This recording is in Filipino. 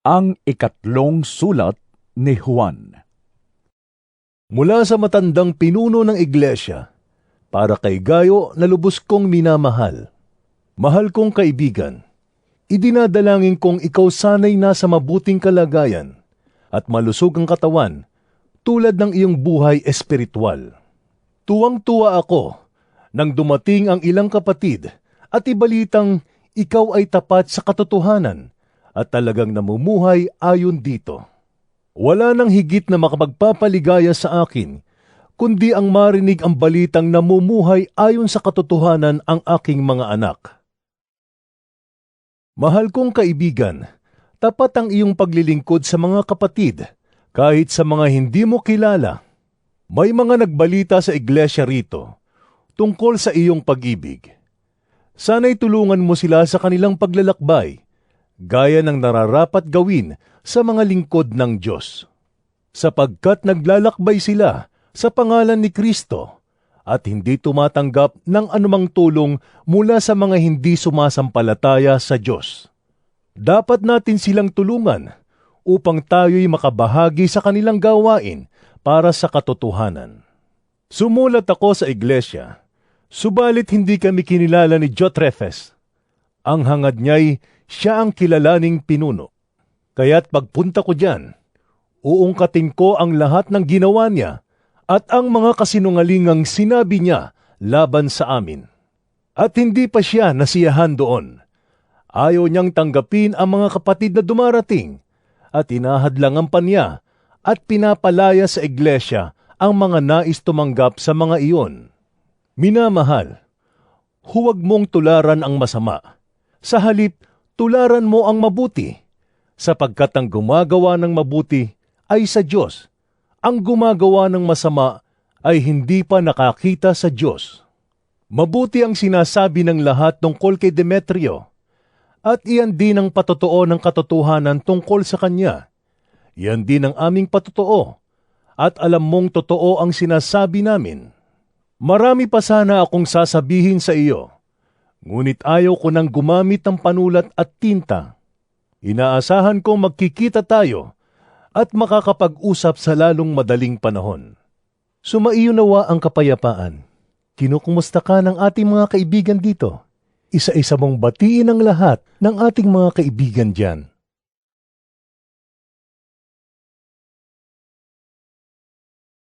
Ang ikatlong sulat ni Juan. Mula sa matandang pinuno ng iglesia, para kay Gayo na lubos kong minamahal. Mahal kong kaibigan, idinadalangin kong ikaw sana'y nasa mabuting kalagayan at malusog ang katawan tulad ng iyong buhay espiritual. Tuwang-tuwa ako nang dumating ang ilang kapatid at ibalitang ikaw ay tapat sa katotohanan at talagang namumuhay ayon dito. Wala nang higit na makapagpapaligaya sa akin, kundi ang marinig ang balitang namumuhay ayon sa katotohanan ang aking mga anak. Mahal kong kaibigan, tapat ang iyong paglilingkod sa mga kapatid, kahit sa mga hindi mo kilala. May mga nagbalita sa iglesia rito tungkol sa iyong pag-ibig. Sana'y tulungan mo sila sa kanilang paglalakbay, gaya ng nararapat gawin sa mga lingkod ng Diyos. Sapagkat naglalakbay sila sa pangalan ni Kristo at hindi tumatanggap ng anumang tulong mula sa mga hindi sumasampalataya sa Diyos. Dapat natin silang tulungan upang tayo'y makabahagi sa kanilang gawain para sa katotohanan. Sumulat ako sa iglesia, subalit hindi kami kinilala ni Diotrephes. Ang hangad niya'y siya ang kilalaning pinuno. Kaya't pagpunta ko diyan, uungkatin ko ang lahat ng ginawa niya at ang mga kasinungalingang sinabi niya laban sa amin. At hindi pa siya nasiyahan doon. Ayaw niyang tanggapin ang mga kapatid na dumarating at inahadlangan pa niya at pinapalaya sa iglesia ang mga nais tumanggap sa mga iyon. Minamahal, huwag mong tularan ang masama. Sa halip, tularan mo ang mabuti, sapagkat ang gumagawa ng mabuti ay sa Diyos. Ang gumagawa ng masama ay hindi pa nakakita sa Diyos. Mabuti ang sinasabi ng lahat tungkol kay Demetrio, at iyan din ang patotoo ng katotohanan tungkol sa kanya. Iyan din ang aming patotoo, at alam mong totoo ang sinasabi namin. Marami pa sana akong sasabihin sa iyo, ngunit ayaw ko nang gumamit ng panulat at tinta. Inaasahan kong magkikita tayo at makakapag-usap sa lalong madaling panahon. Sumaiyo nawa ang kapayapaan. Kinukumusta ka ng ating mga kaibigan dito? Isa-isa mong batiin ang lahat ng ating mga kaibigan diyan.